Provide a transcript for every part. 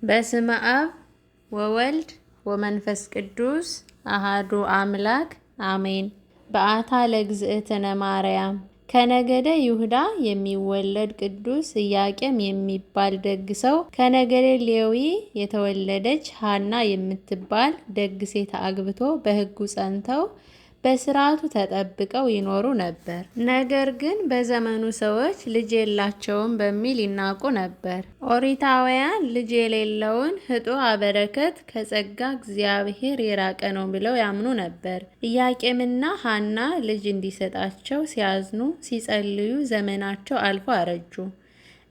በስመ አብ ወወልድ ወመንፈስ ቅዱስ አሃዱ አምላክ አሜን። በአታ ለእግዝእትነ ማርያም ከነገደ ይሁዳ የሚወለድ ቅዱስ ኢያቄም የሚባል ደግ ሰው ከነገደ ሌዊ የተወለደች ሐና የምትባል ደግ ሴት አግብቶ በሕጉ ጸንተው በሥርዓቱ ተጠብቀው ይኖሩ ነበር። ነገር ግን በዘመኑ ሰዎች ልጅ የላቸውም በሚል ይናቁ ነበር። ኦሪታውያን ልጅ የሌለውን ኅጡዕ በረከት ከጸጋ እግዚአብሔር የራቀ ነው ብለው ያምኑ ነበር። ኢያቄምና ሐና ልጅ እንዲሰጣቸው ሲያዝኑ ሲጸልዩ ዘመናቸው አልፎ አረጁ።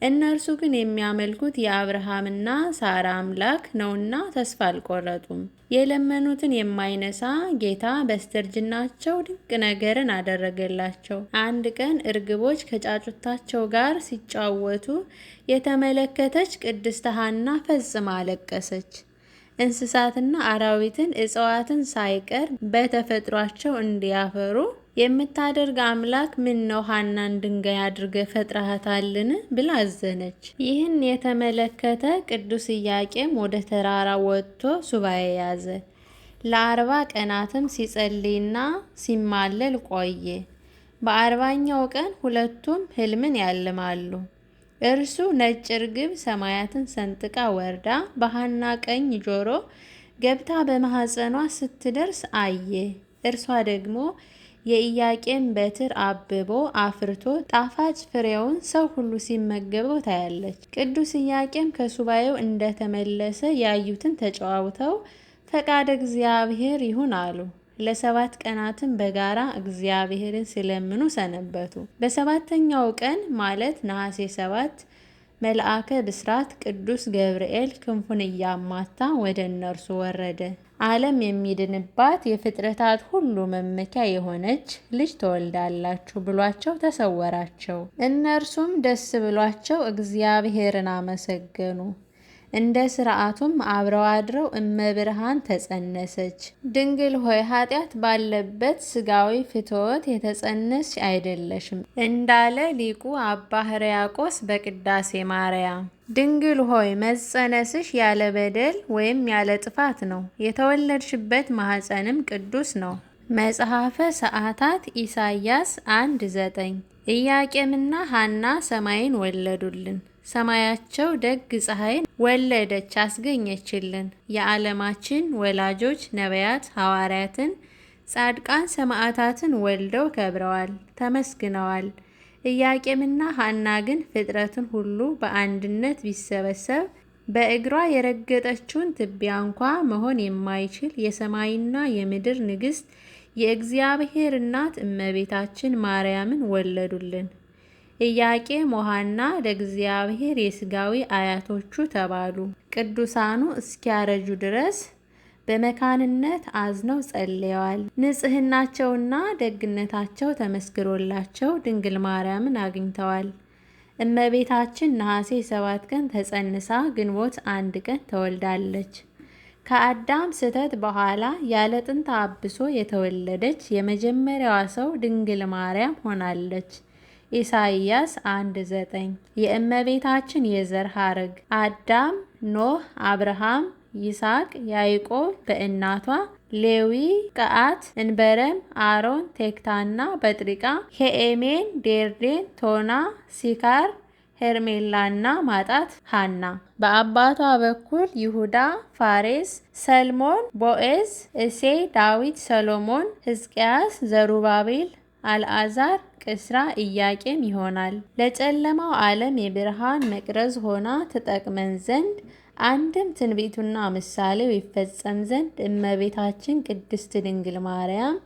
እነርሱ ግን የሚያመልኩት የአብርሃምና ሳራ አምላክ ነውና ተስፋ አልቆረጡም። የለመኑትን የማይነሳ ጌታ በስተርጅናቸው ድንቅ ነገርን አደረገላቸው። አንድ ቀን እርግቦች ከጫጩታቸው ጋር ሲጫወቱ የተመለከተች ቅድስት ሐና ፈጽማ አለቀሰች። እንስሳትና አራዊትን እጽዋትን ሳይቀር በተፈጥሯቸው እንዲያፈሩ የምታደርግ አምላክ ምን ነው ሐናን ድንጋይ አድርገህ ፈጥረሃታልን ብላ አዘነች። ይህን የተመለከተ ቅዱስ ኢያቄም ወደ ተራራ ወጥቶ ሱባኤ ያዘ። ለ40 ቀናትም ሲጸልይና ሲማለል ቆየ። በ40ኛው ቀን ሁለቱም ሕልምን ያልማሉ። እርሱ ነጭ ርግብ ሰማያትን ሰንጥቃ ወርዳ በሐና ቀኝ ጆሮ ገብታ በማኅፀኗ ስትደርስ አየ። እርሷ ደግሞ የኢያቄም በትር አብቦ አፍርቶ ጣፋጭ ፍሬውን ሰው ሁሉ ሲመገበው ታያለች። ቅዱስ ኢያቄም ከሱባኤው እንደተመለሰ ያዩትን ተጨዋውተው ፈቃደ እግዚአብሔር ይሁን አሉ። ለ7 ቀናትም በጋራ እግዚአብሔርን ሲለምኑ ሰነበቱ። በ7ኛው ቀን ማለት ነሐሴ 7 መልአከ ብስራት ቅዱስ ገብርኤል ክንፉን እያማታ ወደ እነርሱ ወረደ። ዓለም የሚድንባት የፍጥረታት ሁሉ መመኪያ የሆነች ልጅ ትወልዳላችሁ ብሏቸው ተሰወራቸው። እነርሱም ደስ ብሏቸው እግዚአብሔርን አመሰገኑ። እንደ ሥርዓቱም አብረው አድረው እመብርሃን ተጸነሰች። ድንግል ሆይ ኃጢአት ባለበት ሥጋዊ ፍትወት የተጸነስሽ አይደለሽም እንዳለ ሊቁ አባ ሕርያቆስ በቅዳሴ ማርያም። ድንግል ሆይ መጸነስሽ ያለ በደል ወይም ያለ ጥፋት ነው። የተወለድሽበት ማኅፀንም ቅዱስ ነው። መጽሐፈ ሰዓታት ኢሳይያስ 1:9 ኢያቄምና ሐና ሰማይን ወለዱልን። ሰማያቸው ደግ ፀሐይን ወለደች አስገኘችልን። የዓለማችን ወላጆች ነቢያት ሐዋርያትን፣ ጻድቃን ሰማዕታትን ወልደው ከብረዋል ተመስግነዋል። ኢያቄምና ሐና ግን ፍጥረትን ሁሉ በአንድነት ቢሰበሰብ በእግሯ የረገጠችውን ትቢያ እንኳ መሆን የማይችል የሰማይና የምድር ንግሥት የእግዚአብሔር እናት እመቤታችን ማርያምን ወለዱልን። ኢያቄም ወሐና ለእግዚአብሔር የሥጋዊ አያቶቹ ተባሉ። ቅዱሳኑ እስኪያረጁ ድረስ በመካንነት አዝነው ጸልየዋል። ንጽሕናቸውና ደግነታቸው ተመስክሮላቸው ድንግል ማርያምን አግኝተዋል። እመቤታችን ነሐሴ 7 ቀን ተጸንሳ ግንቦት 1 ቀን ተወልዳለች። ከአዳም ስህተት በኋላ ያለ ጥንተ አብሶ የተወለደች የመጀመሪያዋ ሰው ድንግል ማርያም ሆናለች። ኢሳይያስ 1:9 የእመቤታችን የዘር ሐረግ አዳም፣ ኖህ፣ አብርሃም፣ ይስሐቅ፣ ያዕቆብ በእናቷ ሌዊ፣ ቀዓት፣ እንበረም፣ አሮን፣ ቴክታና በጥሪቃ፣ ሄኤሜን፣ ዴርዴን፣ ቶና፣ ሲካር፣ ሄርሜላና ማጣት ሐና። በአባቷ በኩል ይሁዳ፣ ፋሬስ፣ ሰልሞን፣ ቦዔዝ፣ እሴይ፣ ዳዊት፣ ሰሎሞን፣ ሕዝቅያስ፣ ዘሩባቤል፣ አልዓዛር፣ ቅስራ፣ ኢያቄም ይሆናል። ለጨለማው ዓለም የብርሃን መቅረዝ ሆና ትጠቅመን ዘንድ አንድም ትንቢቱና ምሳሌው ይፈጸም ዘንድ እመቤታችን ቅድስት ድንግል ማርያም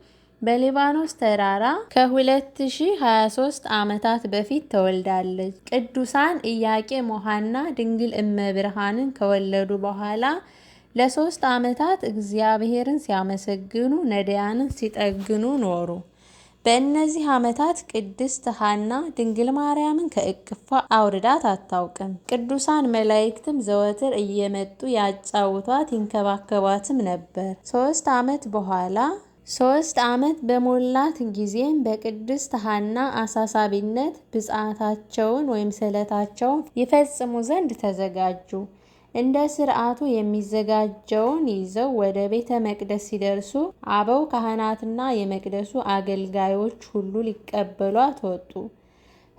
በሊባኖስ ተራራ ከ2023 ዓመታት በፊት ተወልዳለች። ቅዱሳን ኢያቄም ወሐና ድንግል እመብርሃንን ከወለዱ በኋላ ለ3 ዓመታት እግዚአብሔርን ሲያመሰግኑ ነዳያንን ሲጠግኑ ኖሩ። በእነዚህ ዓመታት ቅድስት ሐና ድንግል ማርያምን ከእቅፏ አውርዳት አታውቅም። ቅዱሳን መላእክትም ዘወትር እየመጡ ያጫውቷት ይንከባከቧትም ነበር። 3 ዓመት በሞላት ጊዜም በቅድስት ሐና አሳሳቢነት ብፅዓታቸውን ወይም ስዕለታቸውን ይፈጽሙ ዘንድ ተዘጋጁ። እንደ ሥርዓቱ የሚዘጋጀውን ይዘው ወደ ቤተ መቅደስ ሲደርሱ አበው ካህናትና የመቅደሱ አገልጋዮች ሁሉ ሊቀበሏት ወጡ።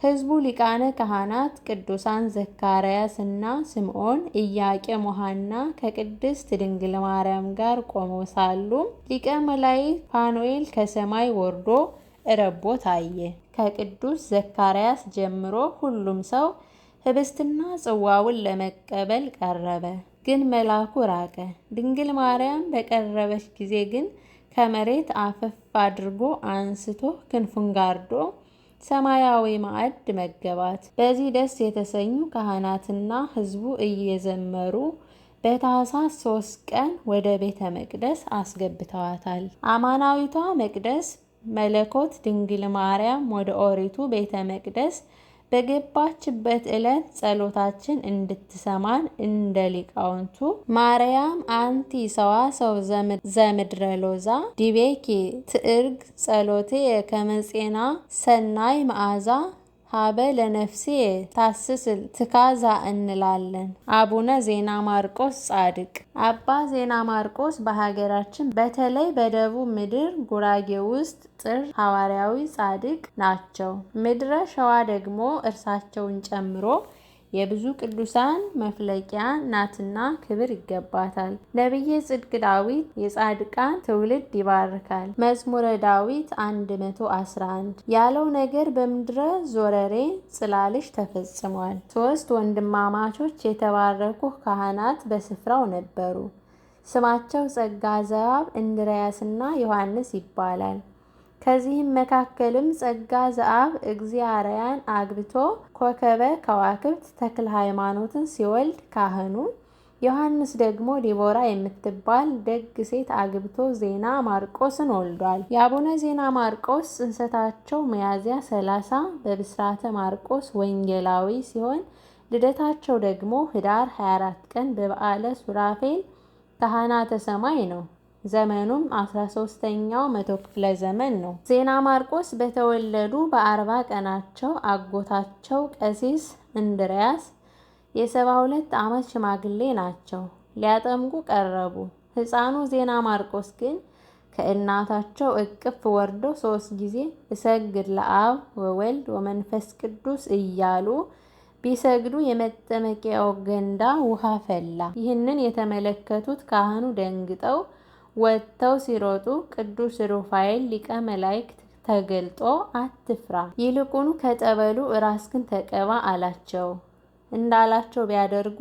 ሕዝቡ ሊቃነ ካህናት ቅዱሳን ዘካርያስ እና ስምዖን፣ ኢያቄም ወሐና ከቅድስት ድንግል ማርያም ጋር ቆመው ሳሉ ሊቀ መላእክት ፋኑኤል ከሰማይ ወርዶ ረቦ ታየ። ከቅዱስ ዘካርያስ ጀምሮ ሁሉም ሰው ኅብስትና ጽዋውን ለመቀበል ቀረበ። ግን መልአኩ ራቀ። ድንግል ማርያም በቀረበች ጊዜ ግን ከመሬት አፈፍ አድርጎ አንስቶ ክንፉን ጋርዶ ሰማያዊ ማዕድ መገባት። በዚህ ደስ የተሰኙ ካህናትና ሕዝቡ እየዘመሩ በታኅሳስ 3 ቀን ወደ ቤተ መቅደስ አስገብተዋታል። አማናዊቷ መቅደስ መለኮት ድንግል ማርያም ወደ ኦሪቱ ቤተ መቅደስ በገባችበት ዕለት ጸሎታችን እንድትሰማን እንደ ሊቃውንቱ ማርያም አንቲ ሰዋሰው ዘምድረ ሎዛ ዲቤኪ ትዕርግ ጸሎቴ ከመጼና ሰናይ መዓዛ ሀበ ለነፍሴ ታስስል ትካዛ እንላለን። አቡነ ዜና ማርቆስ ጻድቅ። አባ ዜና ማርቆስ በሀገራችን በተለይ በደቡብ ምድር ጉራጌ ውስጥ ጥር ሐዋርያዊ ጻድቅ ናቸው። ምድረ ሸዋ ደግሞ እርሳቸውን ጨምሮ የብዙ ቅዱሳን መፍለቂያ ናትና ክብር ይገባታል። ነቢየ ጽድቅ ዳዊት የጻድቃን ትውልድ ይባርካል። መዝሙረ ዳዊት 111 ያለው ነገር በምድረ ዞረሬ ጽላልሽ ተፈጽሟል። 3 ወንድማማቾች የተባረኩ ካህናት በስፍራው ነበሩ። ስማቸው ጸጋ ዘአብ፣ እንድርያስና ዮሐንስ ይባላል። ከዚህም መካከልም ጸጋ ዘአብ እግዚአርያን አግብቶ ኮከበ ከዋክብት ተክለ ሃይማኖትን ሲወልድ ካህኑ፣ ዮሐንስ ደግሞ ዲቦራ የምትባል ደግ ሴት አግብቶ ዜና ማርቆስን ወልዷል። የአቡነ ዜና ማርቆስ ጽንሰታቸው ሚያዝያ 30 በብስራተ ማርቆስ ወንጌላዊ ሲሆን ልደታቸው ደግሞ ኅዳር 24 ቀን በበዓለ ሱራፌል ካህናተ ሰማይ ነው። ዘመኑም 13ኛው መቶ ክፍለ ዘመን ነው። ዜና ማርቆስ በተወለዱ በ40 ቀናቸው አጎታቸው ቀሲስ እንድርያስ የ72 ዓመት ሽማግሌ ናቸው። ሊያጠምቁ ቀረቡ። ሕፃኑ ዜና ማርቆስ ግን ከእናታቸው እቅፍ ወርደው 3 ጊዜ እሰግድ ለአብ ወወልድ ወመንፈስ ቅዱስ እያሉ ቢሰግዱ የመጠመቂያው ገንዳ ውሃ ፈላ። ይህንን የተመለከቱት ካህኑ ደንግጠው ወጥተው ሲሮጡ ቅዱስ ሩፋኤል ሊቀ መላእክት ተገልጦ አትፍራ፣ ይልቁኑ ከጠበሉ ራስህን ተቀባ አላቸው። እንዳላቸው ቢያደርጉ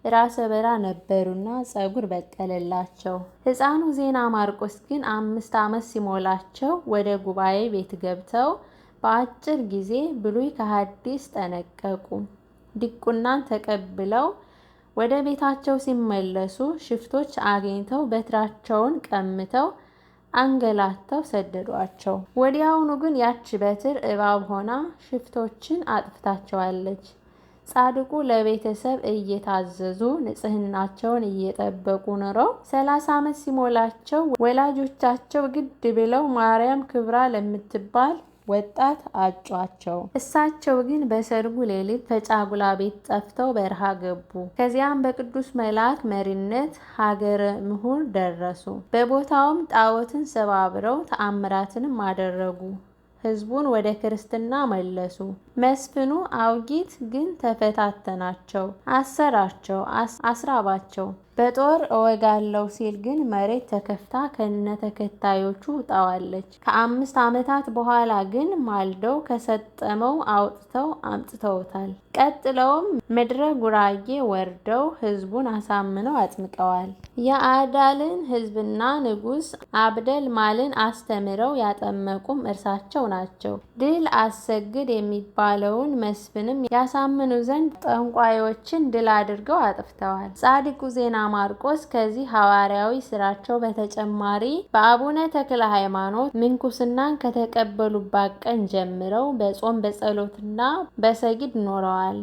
ራሰ በራ ነበሩና ጸጉር በቀለላቸው። ሕፃኑ ዜና ማርቆስ ግን 5 ዓመት ሲሞላቸው ወደ ጉባኤ ቤት ገብተው በአጭር ጊዜ ብሉይ ከሐዲስ ጠነቀቁ። ዲቁናን ተቀብለው ወደ ቤታቸው ሲመለሱ ሽፍቶች አግኝተው በትራቸውን ቀምተው አንገላተው ሰደዷቸው። ወዲያውኑ ግን ያች በትር እባብ ሆና ሽፍቶችን አጥፍታቸዋለች። ጻድቁ ለቤተሰብ እየታዘዙ ንጽሕናቸውን እየጠበቁ ኖረው 30 ዓመት ሲሞላቸው ወላጆቻቸው ግድ ብለው ማርያም ክብራ ለምትባል ወጣት አጯቸው። እሳቸው ግን በሰርጉ ሌሊት ከጫጉላ ቤት ጠፍተው በረሃ ገቡ። ከዚያም በቅዱስ መልአክ መሪነት ሀገረ ምሁር ደረሱ። በቦታውም ጣዖትን ሰባብረው ተአምራትንም አደረጉ። ሕዝቡን ወደ ክርስትና መለሱ። መስፍኑ አውጊት ግን ተፈታተናቸው፣ አሰራቸው፣ አስራባቸው። በጦር እወጋለሁ ሲል ግን መሬት ተከፍታ ከነተከታዮቹ ውጣዋለች። ከ5 ዓመታት በኋላ ግን ማልደው ከሰጠመው አውጥተው አምጥተውታል። ቀጥለውም ምድረ ጉራጌ ወርደው ሕዝቡን አሳምነው አጥምቀዋል። የአዳልን ሕዝብና ንጉሥ አብደል ማልን አስተምረው ያጠመቁም እርሳቸው ናቸው። ድል አሰግድ የሚባለውን መስፍንም ያሳምኑ ዘንድ ጠንቋዮችን ድል አድርገው አጥፍተዋል። ጻድቁ ዜና ማርቆስ ከዚህ ሐዋርያዊ ስራቸው በተጨማሪ በአቡነ ተክለ ሃይማኖት ምንኩስናን ከተቀበሉባት ቀን ጀምረው በጾም በጸሎትና በሰጊድ ኖረዋል።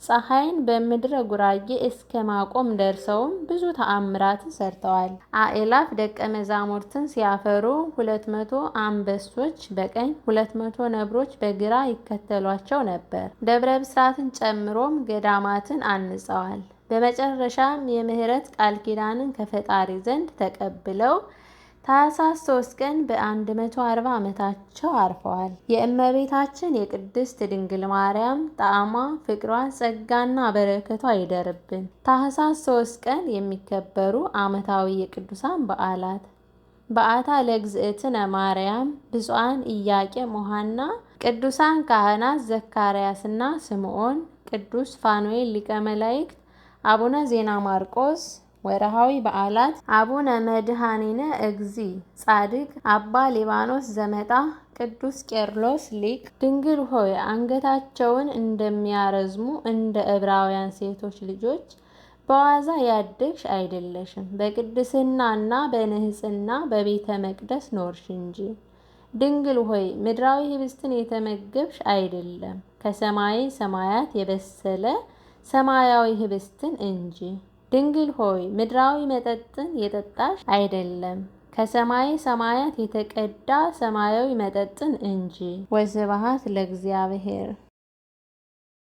ፀሐይን በምድረ ጉራጌ እስከ ማቆም ደርሰውም ብዙ ተአምራትን ሰርተዋል። አእላፍ ደቀ መዛሙርትን ሲያፈሩ 200 አንበሶች በቀኝ 200 ነብሮች በግራ ይከተሏቸው ነበር። ደብረ ብስራትን ጨምሮም ገዳማትን አንጸዋል። በመጨረሻም የምህረት ቃል ኪዳንን ከፈጣሪ ዘንድ ተቀብለው ታኅሳስ 3 ቀን በ140 ዓመታቸው አርፈዋል። የእመቤታችን የቅድስት ድንግል ማርያም ጣዕሟ፣ ፍቅሯ፣ ጸጋና በረከቷ ይደርብን። ታኅሳስ 3 ቀን የሚከበሩ ዓመታዊ የቅዱሳን በዓላት፦ በዓታ ለእግዝእትነ ማርያም፣ ብፁዓን ኢያቄም ወሐና፣ ቅዱሳን ካህናት ዘካርያስና ስምዖን፣ ቅዱስ ፋኑኤል ሊቀ መላእክት፣ አቡነ ዜና ማርቆስ። ወርሃዊ በዓላት፦ አቡነ መድኃኒነ እግዚእ ጻድቅ፣ አባ ሊባኖስ ዘመጣ፣ ቅዱስ ቄርሎስ ሊቅ። ድንግል ሆይ አንገታቸውን እንደሚያረዝሙ እንደ ዕብራውያን ሴቶች ልጆች በዋዛ ያደግሽ አይደለሽም፣ በቅድስናና በንጽሕና በቤተ መቅደስ ኖርሽ እንጂ። ድንግል ሆይ ምድራዊ ኅብስትን የተመገብሽ አይደለም፣ ከሰማየ ሰማያት የበሰለ ሰማያዊ ኅብስትን እንጂ። ድንግል ሆይ ምድራዊ መጠጥን የጠጣሽ አይደለም፣ ከሰማየ ሰማያት የተቀዳ ሰማያዊ መጠጥን እንጂ። ወስብሐት ለእግዚአብሔር።